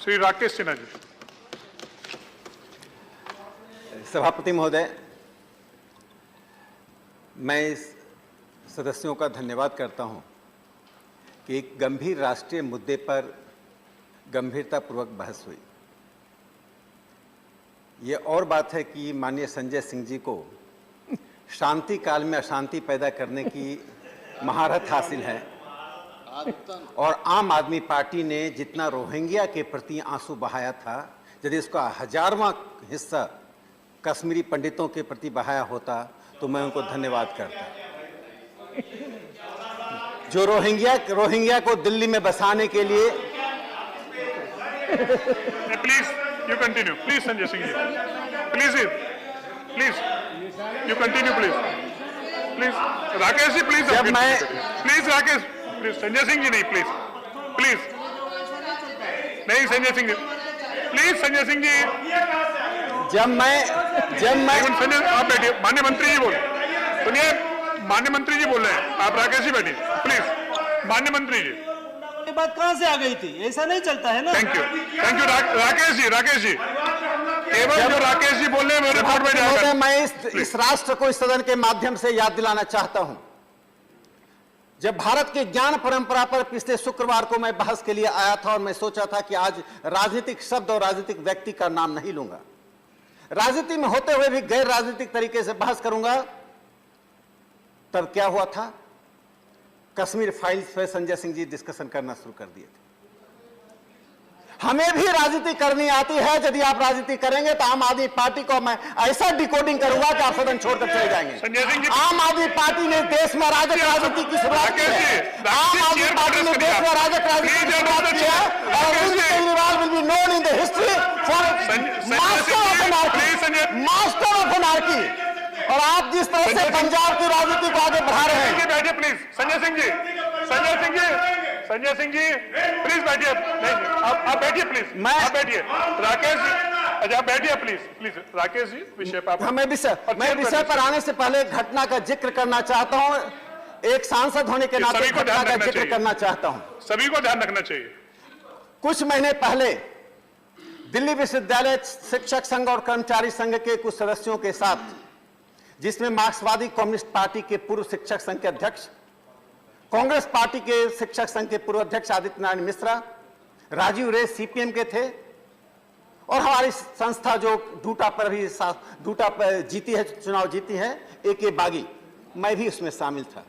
श्री राकेश सिन्हा जी। सभापति महोदय, मैं इस सदस्यों का धन्यवाद करता हूं कि एक गंभीर राष्ट्रीय मुद्दे पर गंभीरतापूर्वक बहस हुई। ये और बात है कि माननीय संजय सिंह जी को शांति काल में अशांति पैदा करने की महारत हासिल है और आम आदमी पार्टी ने जितना रोहिंग्या के प्रति आंसू बहाया था, यदि इसका 1000वां हिस्सा कश्मीरी पंडितों के प्रति बहाया होता तो मैं उनको धन्यवाद करता। जो रोहिंग्या को दिल्ली में बसाने के लिए please you continue, please Sanjay Singh ji, please you continue, please Rakesh ji, please Rakesh, please Sanjay Singh ji नहीं, प्लीज नहीं संजय सिंह जी, प्लीज संजय सिंह जी। जब मैं संजय आप बैठिए, माननीय मंत्री जी बोल सुनिए, माननीय मंत्री जी बोल रहे हैं, आप राकेश जी बैठिए प्लीज। माननीय मंत्री जी, ये बात कहां से आ गई थी? ऐसा नहीं चलता है ना। थैंक यू राकेश जी केवल जो राकेश जी बोल रहे हैं मेरे रिपोर्ट में जाएगा। मैं इस राष्ट्र को इस सदन के माध्यम से याद दिलाना चाहता हूं, जब भारत के ज्ञान परंपरा पर पिछले शुक्रवार को मैं बहस के लिए आया था और मैं सोचा था कि आज राजनीतिक शब्द और राजनीतिक व्यक्ति का नाम नहीं लूंगा, राजनीति में होते हुए भी गैर राजनीतिक तरीके से बहस करूंगा, तब क्या हुआ था? कश्मीर फाइल्स पर संजय सिंह जी डिस्कशन करना शुरू कर दिए थे। हमें भी राजनीति करनी आती है, यदि आप राजनीति करेंगे तो आम आदमी पार्टी को मैं ऐसा डिकोडिंग करूंगा कि आप सदन छोड़कर चले जाएंगे। आम आदमी पार्टी ने देश में राजक राजनीति की शुरुआत की है। आम आदमी पार्टी ने देश में राजक राजनीति की शुरुआत की है और Arvind Kejriwal will be known in the history for master of anarchy. और आप जिस तरह से पंजाब की राजनीति को आगे बढ़ा रहे हैं। बैठिए प्लीज संजय सिंह जी प्लीज बैठिए, आप बैठिए प्लीज, आप बैठिए राकेश जी, अच्छा आप बैठिए प्लीज राकेश जी, विषय पर मैं विषय पर आने से पहले घटना का जिक्र करना चाहता हूं। एक सांसद होने के नाते घटना का जिक्र करना चाहता हूं। सभी को ध्यान रखना चाहिए। कुछ महीने पहले दिल्ली विश्वविद्यालय शिक्षक संघ और कर्मचारी संघ के कुछ सदस्यों के साथ, जिसमें मार्क्सवादी कम्युनिस्ट पार्टी के पूर्व शिक्षक संघ के अध्यक्ष, कांग्रेस पार्टी के शिक्षक संघ के पूर्व अध्यक्ष आदित्य नारायण मिश्रा, राजीव रे सीपीएम के थे और हमारी संस्था जो डूटा पर जीती है, चुनाव जीती है, AK बागी, मैं भी उसमें शामिल था।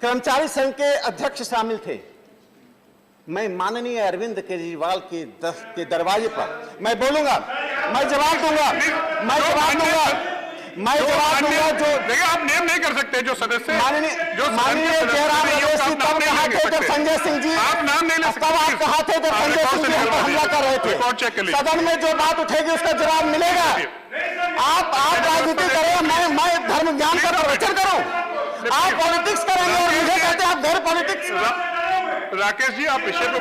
कर्मचारी संघ के अध्यक्ष शामिल थे। मैं माननीय अरविंद केजरीवाल के दरवाजे पर मैं बोलूंगा, मैं जवाब दूंगा जो देखिए आप नेम नहीं कर सकते जो सदस्य माननीय जयराम रमेश तब कहा थे जब संजय सिंह जी, आप नाम नहीं ले सकते। तब आप कहा थे जब संजय सिंह जी पर हमला कर रहे थे। सदन में जो बात उठेगी उसका जवाब मिलेगा। आप राजनीति करें, मैं धर्म ज्ञान का प्रवचन करूं। आप पॉलिटिक्स करेंगे और मुझे कहते हैं आप गैर पॉलिटिक्स। राकेश जी आप विषय पे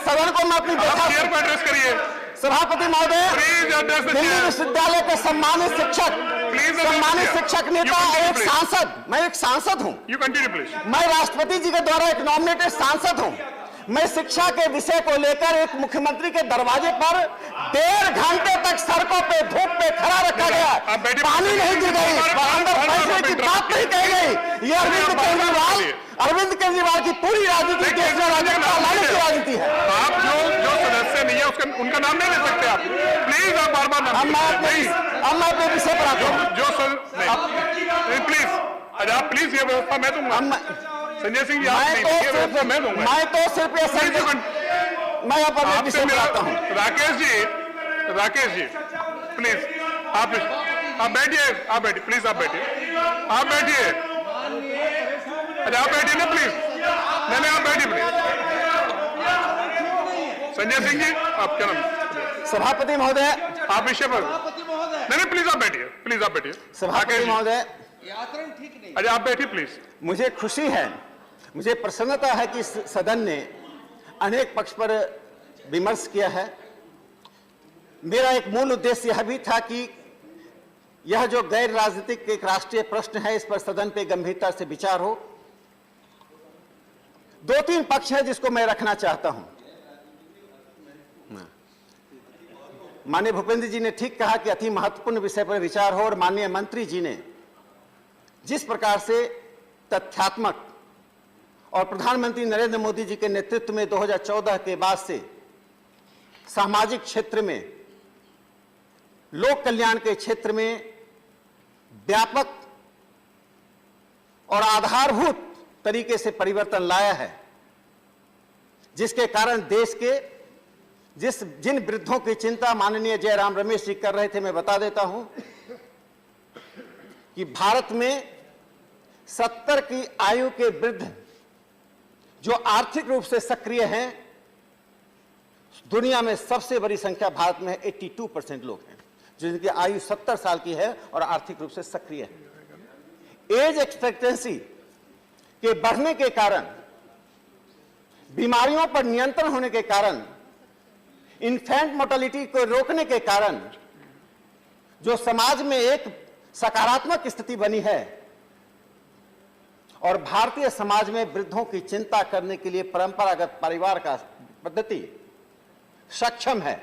सदन को मैं अपनी चेयर पर एड्रेस करिए। सभापति महोदय, दिल्ली विश्वविद्यालय के सम्मानित शिक्षक नेता, एक सांसद, मैं एक सांसद हूं। You continue please. मैं राष्ट्रपति जी के द्वारा एक नॉमिनेटेड सांसद हूं। मैं शिक्षा के विषय को लेकर एक मुख्यमंत्री के दरवाजे पर 1.5 घंटे तक सड़कों पे धूप पे खड़ा रखा गया, पानी नहीं दी गई, अंदर पैसे की बात नहीं कही गई। ये अरविंद केजरीवाल की पूरी राजनीति देश में राजनीति है। आप जो सदस्य नहीं है उनका नाम नहीं ले सकते आप, प्लीज आप बार बार अब मैं अपने विषय पर आता हूँ। प्लीज अच्छा आप प्लीज ये व्यवस्था मैं दूंगा। संजय सिंह जी मैं दूंगा। मैं तो सिर्फ मैं अपने विषय पर आता हूँ। राकेश जी प्लीज आप बैठिए प्लीज आप बैठिए अच्छा आप बैठिए ना प्लीज। नहीं आप बैठिए प्लीज। संजय सिंह जी आप क्या नाम? सभापति महोदय आप विषय पर नहीं प्लीज आप बैठिए सभापति महोदय ठीक नहीं। अच्छा आप बैठिए प्लीज। मुझे खुशी है, मुझे प्रसन्नता है कि सदन ने अनेक पक्ष पर विमर्श किया है। मेरा एक मूल उद्देश्य यह भी था कि यह जो गैर राजनीतिक एक राष्ट्रीय प्रश्न है, इस पर सदन पे गंभीरता से विचार हो। दो तीन पक्ष है जिसको मैं रखना चाहता हूं। माननीय भूपेंद्र जी ने ठीक कहा कि अति महत्वपूर्ण विषय पर विचार हो, और माननीय मंत्री जी ने जिस प्रकार से तथ्यात्मक और प्रधानमंत्री नरेंद्र मोदी जी के नेतृत्व में 2014 के बाद से सामाजिक क्षेत्र में, लोक कल्याण के क्षेत्र में व्यापक और आधारभूत तरीके से परिवर्तन लाया है, जिसके कारण देश के जिन वृद्धों की चिंता माननीय जयराम रमेश जी कर रहे थे, मैं बता देता हूं कि भारत में 70 की आयु के वृद्ध जो आर्थिक रूप से सक्रिय हैं, दुनिया में सबसे बड़ी संख्या भारत में 82% लोग हैं जिनकी आयु 70 साल की है और आर्थिक रूप से सक्रिय है। एज एक्सपेक्टेंसी के बढ़ने के कारण, बीमारियों पर नियंत्रण होने के कारण, इन्फेंट मोर्टेलिटी को रोकने के कारण जो समाज में एक सकारात्मक स्थिति बनी है, और भारतीय समाज में वृद्धों की चिंता करने के लिए परंपरागत परिवार का पद्धति सक्षम है।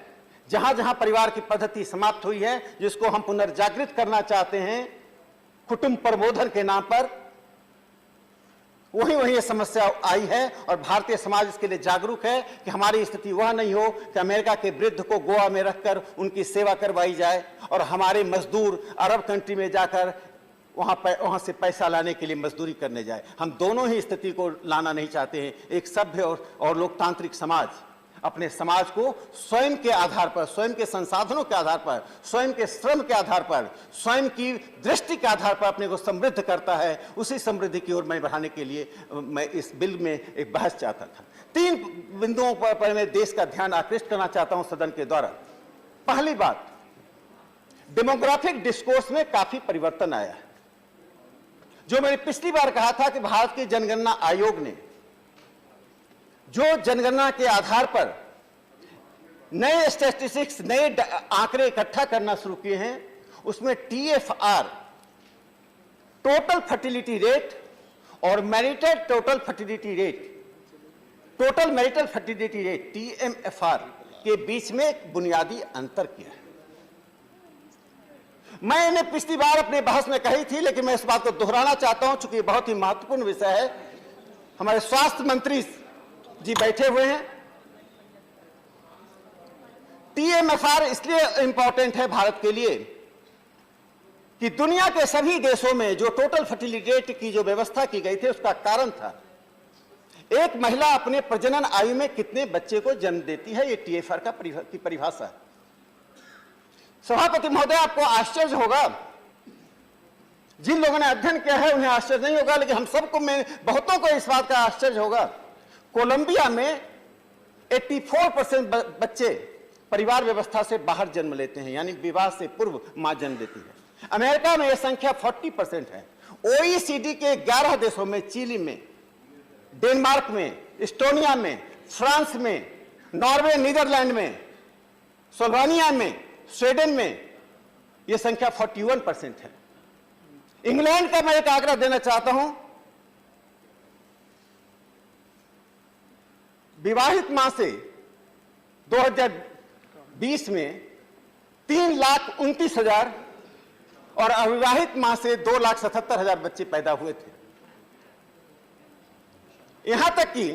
जहां जहां परिवार की पद्धति समाप्त हुई है, जिसको हम पुनर्जागृत करना चाहते हैं कुटुंब प्रबोधन के नाम पर, वहीं वहीं यह समस्या आई है, और भारतीय समाज इसके लिए जागरूक है कि हमारी स्थिति वह नहीं हो कि अमेरिका के वृद्ध को गोवा में रखकर उनकी सेवा करवाई जाए और हमारे मजदूर अरब कंट्री में जाकर वहां से पैसा लाने के लिए मजदूरी करने जाए। हम दोनों ही स्थिति को लाना नहीं चाहते हैं। एक सभ्य और लोकतांत्रिक समाज अपने समाज को स्वयं के आधार पर, स्वयं के संसाधनों के आधार पर, स्वयं के श्रम के आधार पर, स्वयं की दृष्टि के आधार पर अपने को समृद्ध करता है। उसी समृद्धि की ओर मैं बढ़ाने के लिए मैं इस बिल में एक बहस चाहता था। 3 बिंदुओं पर मैं देश का ध्यान आकृष्ट करना चाहता हूं सदन के द्वारा। पहली बात, डेमोग्राफिक डिस्कोर्स में काफी परिवर्तन आया है। जो मैंने पिछली बार कहा था कि भारत के जनगणना आयोग ने जो जनगणना के आधार पर नए स्टैटिस्टिक्स, नए आंकड़े इकट्ठा करना शुरू किए हैं, उसमें TFR, टोटल फर्टिलिटी रेट, और marital total fertility rate, total marital fertility rate TMFR के बीच में एक बुनियादी अंतर किया है। मैंने पिछली बार अपने बहस में कही थी, लेकिन मैं इस बात को दोहराना चाहता हूं चूंकि बहुत ही महत्वपूर्ण विषय है। हमारे स्वास्थ्य मंत्री जी बैठे हुए हैं। TMFR इसलिए इंपॉर्टेंट है भारत के लिए कि दुनिया के सभी देशों में जो टोटल फर्टिलिटी रेट की जो व्यवस्था की गई थी, उसका कारण था एक महिला अपने प्रजनन आयु में कितने बच्चे को जन्म देती है। ये TFR की परिभाषा है। सभापति महोदय, आपको आश्चर्य होगा, जिन लोगों ने अध्ययन किया है उन्हें आश्चर्य नहीं होगा, लेकिन हम सबको, मैं बहुतों को इस बात का आश्चर्य होगा। कोलंबिया में 84% बच्चे परिवार व्यवस्था से बाहर जन्म लेते हैं, यानी विवाह से पूर्व मां जन्म देती है। अमेरिका में यह संख्या 40% है। OECD के 11 देशों में, चिली में, डेनमार्क में, एस्टोनिया में, फ्रांस में, नॉर्वे, नीदरलैंड में, स्लोवेनिया में, स्वीडन में यह संख्या 41% है। इंग्लैंड का मैं एक आंकड़ा देना चाहता हूं। विवाहित मां से 2020 में 3,29,000 और अविवाहित मां से 2,77,000 बच्चे पैदा हुए थे। यहां तक कि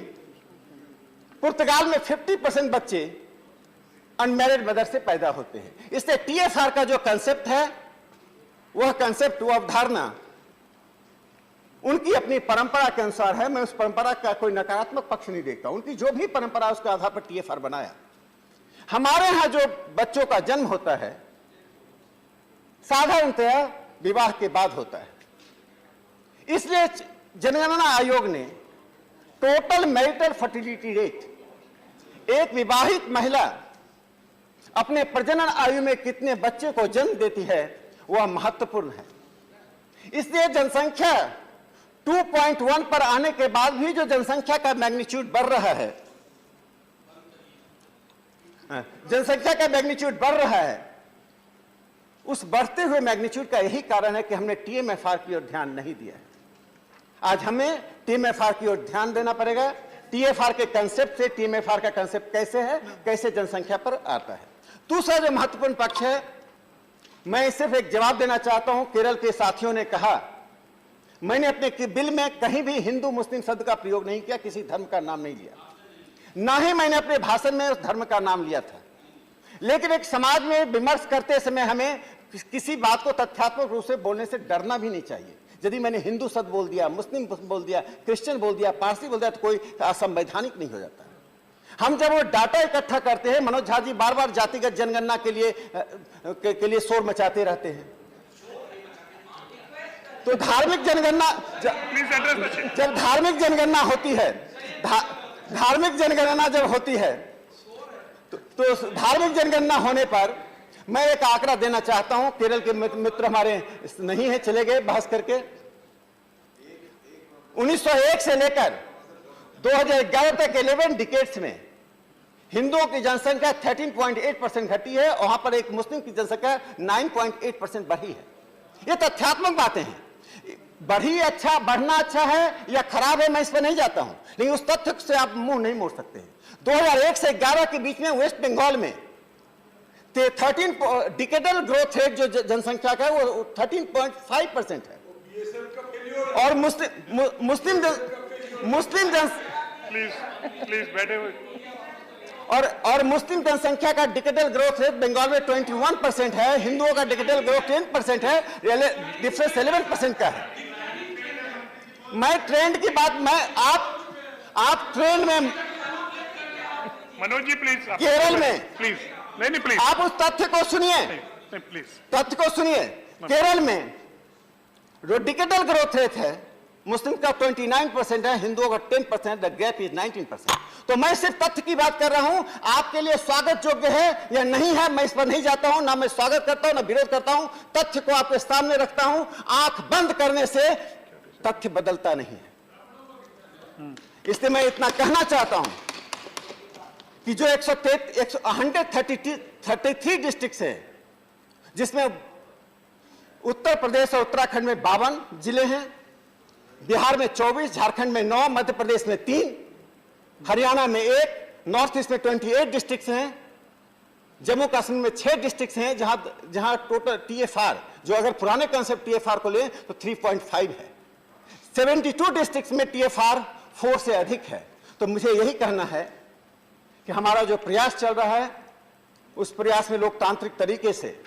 पुर्तगाल में 50% बच्चे अनमैरिड मदर से पैदा होते हैं। इसलिए TFR का जो कंसेप्ट है, वह कंसेप्ट, वह अवधारणा उनकी अपनी परंपरा के अनुसार है। मैं उस परंपरा का कोई नकारात्मक पक्ष नहीं देखता। उनकी जो भी परंपरा, उसके आधार पर TFR बनाया। हमारे यहां जो बच्चों का जन्म होता है, साधारणतया विवाह के बाद होता है। इसलिए जनगणना आयोग ने टोटल मैरिटल फर्टिलिटी रेट, एक विवाहित महिला अपने प्रजनन आयु में कितने बच्चे को जन्म देती है, वह महत्वपूर्ण है। इसलिए जनसंख्या 2.1 पर आने के बाद भी जो जनसंख्या का मैग्नीट्यूड बढ़ रहा है, जनसंख्या का मैग्नीट्यूड बढ़ रहा है, उस बढ़ते हुए मैग्नीट्यूड का यही कारण है कि हमने TMFR की ओर ध्यान नहीं दिया है। आज हमें TMFR की ओर ध्यान देना पड़ेगा। टीएफआर के कंसेप्ट से टीएमएफआर का कंसेप्ट कैसे है, कैसे जनसंख्या पर आता है। दूसरा जो महत्वपूर्ण पक्ष है, मैं सिर्फ एक जवाब देना चाहता हूं। केरल के साथियों ने कहा, मैंने अपने बिल में कहीं भी हिंदू मुस्लिम शब्द का प्रयोग नहीं किया, किसी धर्म का नाम नहीं लिया, ना ही मैंने अपने भाषण में उस धर्म का नाम लिया था। लेकिन एक समाज में विमर्श करते समय हमें किसी बात को तथ्यात्मक रूप से बोलने से डरना भी नहीं चाहिए। यदि मैंने हिंदू शब्द बोल दिया, मुस्लिम बोल दिया, क्रिश्चियन बोल दिया, पारसी बोल दिया, तो कोई असंवैधानिक नहीं हो जाता। हम जब वो डाटा इकट्ठा करते हैं, मनोज झा जी बार बार जातिगत जनगणना के लिए शोर मचाते रहते हैं, तो धार्मिक जनगणना जब धार्मिक जनगणना होती है, धार्मिक जनगणना जब होती है, तो धार्मिक जनगणना होने पर मैं एक आंकड़ा देना चाहता हूं। केरल के मित्र हमारे नहीं है, चले गए बहस करके। 1901 से लेकर 2011 तक 11 डिकेड्स में हिंदुओं की जनसंख्या 13.8% घटी है, वहां पर एक मुस्लिम की जनसंख्या 9.8% बढ़ी है। ये तथ्यात्मक बातें हैं। बढ़ी अच्छा, बढ़ना अच्छा है या खराब है, मैं इस पर नहीं जाता हूं, लेकिन उस तथ्य से आप मुंह नहीं मोड़ सकते हैं। 2001 से 11 के बीच में वेस्ट बंगाल में 13 डिकेडल ग्रोथ रेट जो जनसंख्या का है वो 13.5% है, और मुस्लिम और मुस्लिम जनसंख्या का डिकेडल ग्रोथ रेट बंगाल में 21% है, हिंदुओं का डिकेडल ग्रोथ 10% है, डिफरेंस 11% का है। मैं ट्रेंड की बात, आप ट्रेंड में, मनोज जी प्लीज, केरल में प्लीज, नहीं प्लीज, आप उस तथ्य को सुनिए, प्लीज तथ्य को सुनिए। केरल में जो डिकेडल ग्रोथ रेट है, मुस्लिम का 29% है, हिंदुओं का 10%, द गैप इज 19%। तो मैं सिर्फ तथ्य की बात कर रहा हूं, आपके लिए स्वागत योग्य है या नहीं है, मैं इस पर नहीं जाता हूं, ना मैं स्वागत करता हूं ना विरोध करता हूं, तथ्य को आपके सामने रखता हूं। आंख बंद करने से तथ्य बदलता नहीं है। इसलिए मैं इतना कहना चाहता हूं कि जो 133 डिस्ट्रिक्ट है, जिसमें उत्तर प्रदेश और उत्तराखंड में 52 जिले हैं, बिहार में 24, झारखंड में 9, मध्य प्रदेश में 3, हरियाणा में 1, नॉर्थ ईस्ट में 28 डिस्ट्रिक्ट हैं, जम्मू कश्मीर में 6 डिस्ट्रिक्ट हैं, जहां टोटल टीएफआर, जो अगर पुराने कंसेप्ट टीएफआर को लें तो 3.5 है। 72 डिस्ट्रिक्ट में टीएफआर 4 से अधिक है। तो मुझे यही कहना है कि हमारा जो प्रयास चल रहा है, उस प्रयास में लोकतांत्रिक तरीके से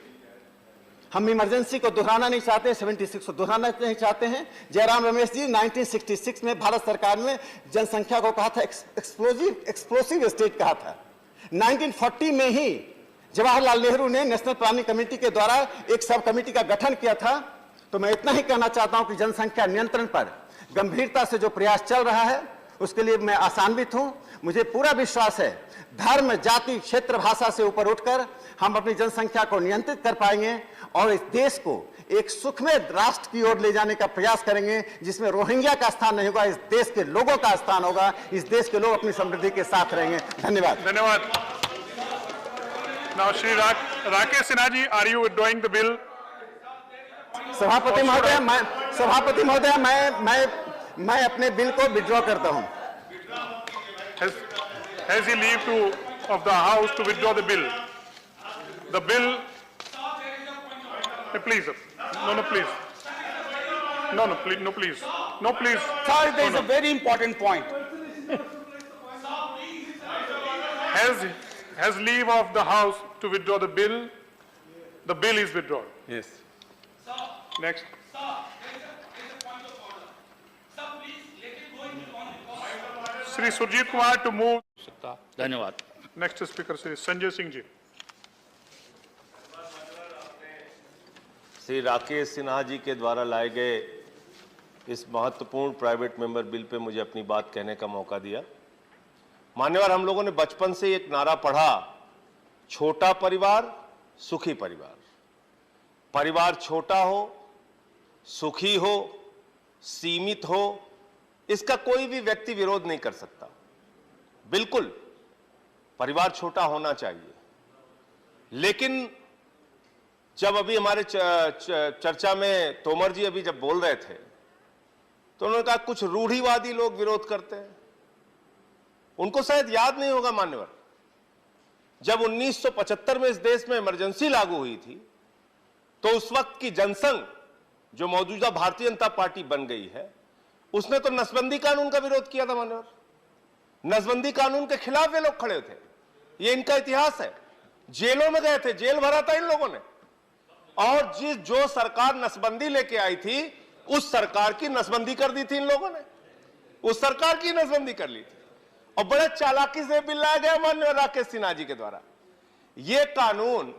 हम इमरजेंसी को दोहराना नहीं चाहते, 76 को दोहराना नहीं चाहते हैं। जयराम रमेश जी 1966 में भारत सरकार में जनसंख्या को कहा था एक्सप्लोसिव स्टेट कहा था। 1940 में ही जवाहरलाल नेहरू ने नेशनल प्लानिंग कमेटी के द्वारा एक सब कमेटी का गठन किया था। तो मैं इतना ही कहना चाहता हूं कि जनसंख्या नियंत्रण पर गंभीरता से जो प्रयास चल रहा है, उसके लिए मैं आशान्वित हूं। मुझे पूरा विश्वास है, धर्म, जाति, क्षेत्र, भाषा से ऊपर उठकर हम अपनी जनसंख्या को नियंत्रित कर पाएंगे और इस देश को एक सुखमय राष्ट्र की ओर ले जाने का प्रयास करेंगे, जिसमें रोहिंग्या का स्थान नहीं होगा, इस देश के लोगों का स्थान होगा, इस देश के लोग अपनी समृद्धि के साथ रहेंगे। धन्यवाद। धन्यवाद। Now, Shri Rakesh Sinha ji, are you withdrawing the bill? सभापति महोदय, मैं अपने बिल को विड्रॉ करता हूं। Has he leave of the house to withdraw the bill? The bill. Please. No, please. No, please. No, please. No, please. Sir, there is a very important point. Has leave of the house to withdraw the bill. The bill is withdrawn. Yes. Next. Shri Surjit Kumar to move. धन्यवाद। Next speaker, Shri Sanjay Singh ji. Shri Rakesh Sinha जी के द्वारा लाए गए इस महत्वपूर्ण private member bill pay मुझे अपनी बात कहने का मौका दिया। मान्यवर, हम लोगों ने बचपन से एक नारा पढ़ा, छोटा परिवार सुखी परिवार। परिवार छोटा हो, सुखी हो, सीमित हो, इसका कोई भी व्यक्ति विरोध नहीं कर सकता। बिल्कुल परिवार छोटा होना चाहिए, लेकिन जब अभी हमारे चर्चा में तोमर जी अभी जब बोल रहे थे, तो उन्होंने कहा कुछ रूढ़िवादी लोग विरोध करते हैं। उनको शायद याद नहीं होगा मान्यवर, जब 1975 में इस देश में इमरजेंसी लागू हुई थी तो उस वक्त की जनसंघ जो मौजूदा भारतीय जनता पार्टी बन गई है, उसने तो नसबंदी कानून का विरोध किया था मान्यवर। नसबंदी कानून के खिलाफ ये लोग खड़े थे, ये इनका इतिहास है। जेलों में गए थे, जेल भरा था इन लोगों ने। और जो सरकार नसबंदी लेके आई थी, उस सरकार की नसबंदी कर दी थी इन लोगों ने, उस सरकार की नसबंदी कर ली थी। और बड़े चालाकी से बिल लाया गया माननीय राकेश सिन्हा जी के द्वारा। यह कानून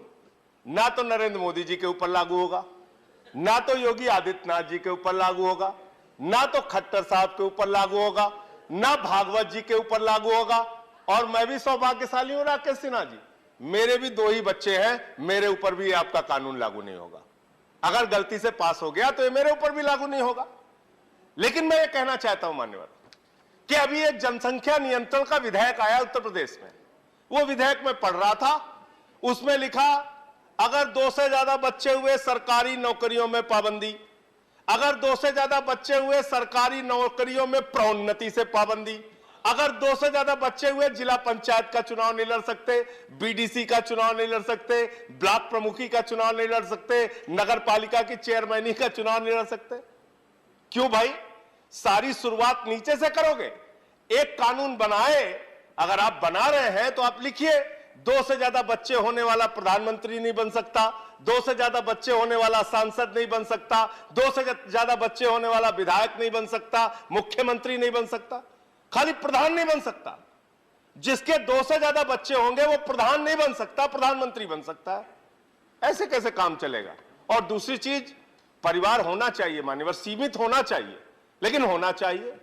ना तो नरेंद्र मोदी जी के ऊपर लागू होगा, ना तो योगी आदित्यनाथ जी के ऊपर लागू होगा, ना तो खट्टर साहब के ऊपर लागू होगा, ना भागवत जी के ऊपर लागू होगा। और मैं भी सौभाग्यशाली हूं राकेश सिन्हा जी, मेरे भी 2 ही बच्चे हैं, मेरे ऊपर भी आपका कानून लागू नहीं होगा। अगर गलती से पास हो गया तो ये मेरे ऊपर भी लागू नहीं होगा। लेकिन मैं ये कहना चाहता हूं मान्यवर कि अभी एक जनसंख्या नियंत्रण का विधेयक आया उत्तर प्रदेश में। वो विधेयक में पढ़ रहा था, उसमें लिखा अगर 2 से ज्यादा बच्चे हुए सरकारी नौकरियों में पाबंदी, अगर 2 से ज्यादा बच्चे हुए सरकारी नौकरियों में प्रोन्नति से पाबंदी, अगर 2 से ज्यादा बच्चे हुए जिला पंचायत का चुनाव नहीं लड़ सकते, बीडीसी का चुनाव नहीं लड़ सकते, ब्लॉक प्रमुखी का चुनाव नहीं लड़ सकते, नगर पालिका की चेयरमैनी का चुनाव नहीं लड़ सकते। क्यों भाई, सारी शुरुआत नीचे से करोगे? एक कानून बनाए, अगर आप बना रहे हैं तो आप लिखिए 2 से ज्यादा बच्चे होने वाला प्रधानमंत्री नहीं बन सकता, 2 से ज्यादा बच्चे होने वाला सांसद नहीं बन सकता, 2 से ज्यादा बच्चे होने वाला विधायक नहीं बन सकता, मुख्यमंत्री नहीं बन सकता, खाली प्रधान नहीं बन सकता। जिसके 2 से ज्यादा बच्चे होंगे वो प्रधान नहीं बन सकता, प्रधानमंत्री बन सकता है। ऐसे कैसे काम चलेगा? और दूसरी चीज, परिवार होना चाहिए मान्यवर, सीमित होना चाहिए, लेकिन होना चाहिए।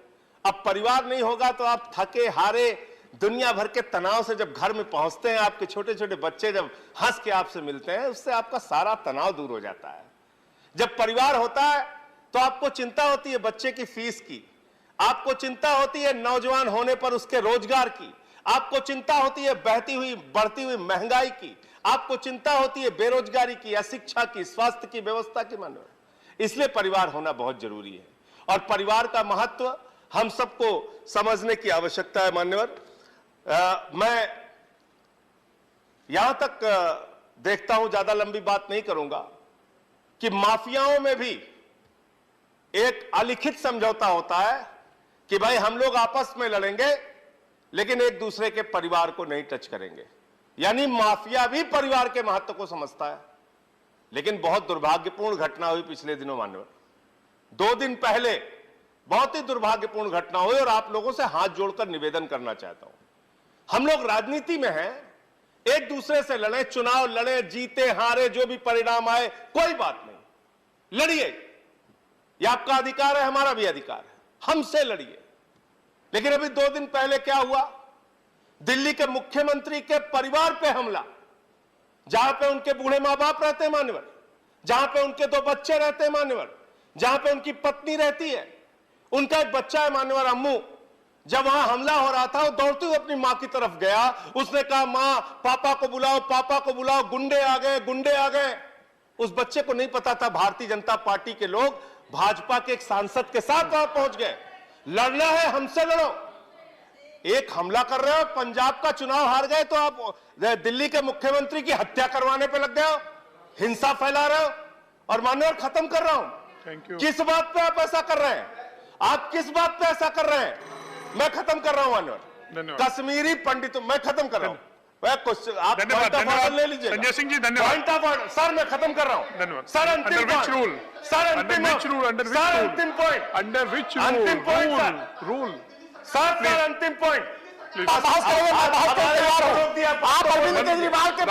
अब परिवार नहीं होगा तो आप थके हारे दुनिया भर के तनाव से जब घर में पहुंचते हैं, आपके छोटे छोटे बच्चे जब हंस के आपसे मिलते हैं, उससे आपका सारा तनाव दूर हो जाता है। जब परिवार होता है तो आपको चिंता होती है बच्चे की फीस की, आपको चिंता होती है नौजवान होने पर उसके रोजगार की, आपको चिंता होती है बढ़ती हुई महंगाई की, आपको चिंता होती है बेरोजगारी की या शिक्षा की, स्वास्थ्य की व्यवस्था की मान्यवर। इसलिए परिवार होना बहुत जरूरी है और परिवार का महत्व हम सबको समझने की आवश्यकता है मान्यवर। मैं यहां तक देखता हूं, ज्यादा लंबी बात नहीं करूंगा, कि माफियाओं में भी एक अलिखित समझौता होता है कि भाई हम लोग आपस में लड़ेंगे लेकिन एक दूसरे के परिवार को नहीं टच करेंगे। यानी माफिया भी परिवार के महत्व को समझता है। लेकिन बहुत दुर्भाग्यपूर्ण घटना हुई पिछले दिनों मान्यवर। 2 दिन पहले बहुत ही दुर्भाग्यपूर्ण घटना हुई और आप लोगों से हाथ जोड़कर निवेदन करना चाहता हूं। हम लोग राजनीति में हैं, एक दूसरे से लड़े, चुनाव लड़े, जीते हारे जो भी परिणाम आए कोई बात नहीं, लड़िए, यह आपका अधिकार है, हमारा भी अधिकार है, हमसे लड़िए। लेकिन अभी 2 दिन पहले क्या हुआ? दिल्ली के मुख्यमंत्री के परिवार पे हमला, जहां पे उनके बूढ़े मां बाप रहते हैं मान्यवर, जहां पे उनके 2 बच्चे रहते हैं मान्यवर, जहां पे उनकी पत्नी रहती है, उनका एक बच्चा है मान्यवर अम्मू। जब वहां हमला हो रहा था वो दौड़ते हुए अपनी मां की तरफ गया, उसने कहा मां पापा को बुलाओ, पापा को बुलाओ, गुंडे आ गए, गुंडे आ गए। उस बच्चे को नहीं पता था भारतीय जनता पार्टी के लोग भाजपा के एक सांसद के साथ वहां पहुंच गए। लड़ना है हमसे लड़ो। एक हमला कर रहे हो, पंजाब का चुनाव हार गए तो आप दिल्ली के मुख्यमंत्री की हत्या करवाने पे लग गए हो, हिंसा फैला रहे हो। और मान्यवर खत्म कर रहा हूं, किस बात पे आप ऐसा कर रहे हैं? आप किस बात पे ऐसा कर रहे हैं? मैं खत्म कर रहा हूं मान्यवर। कश्मीरी पंडितों, मैं खत्म कर रहा हूं। क्वेश्चन आप पॉइंट ऑफ ऑर्डर ले लीजिए। संजय सिंह जी धन्यवाद। पॉइंट ऑफ ऑर्डर सर, मैं खत्म कर रहा हूं। धन्यवाद सर। अंतिम पॉइंट रूल, सर, अंतिम रूल, अंडर सर, अंतिम पॉइंट, अंडर विच अंतिम पॉइंट रूल सर, सर, अंतिम पॉइंट। आप अरविंद केजरीवाल के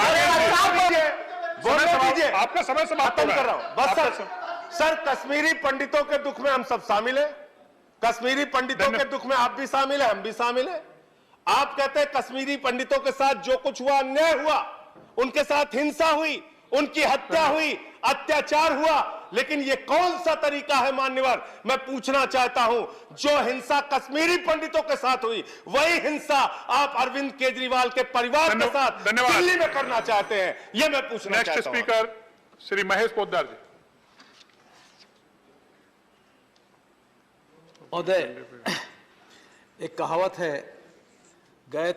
बोलने दीजिए, आपका समय समाप्त खत्म कर रहा हूं बस सर। सर, कश्मीरी पंडितों के दुख में हम सब शामिल हैं, कश्मीरी पंडितों के दुख में आप भी शामिल हैं, हम भी शामिल हैं। आप कहते हैं कश्मीरी पंडितों के साथ जो कुछ हुआ, अन्याय हुआ, उनके साथ हिंसा हुई, उनकी हत्या हुई, अत्याचार हुआ, लेकिन ये कौन सा तरीका है मान्यवर? मैं पूछना चाहता हूं, जो हिंसा कश्मीरी पंडितों के साथ हुई वही हिंसा आप अरविंद केजरीवाल के परिवार के साथ दिल्ली में करना चाहते हैं, यह मैं पूछना चाहता हूं। नेक्स्ट स्पीकर श्री महेश पोद्दार जी। महोदय, एक कहावत है, गए थे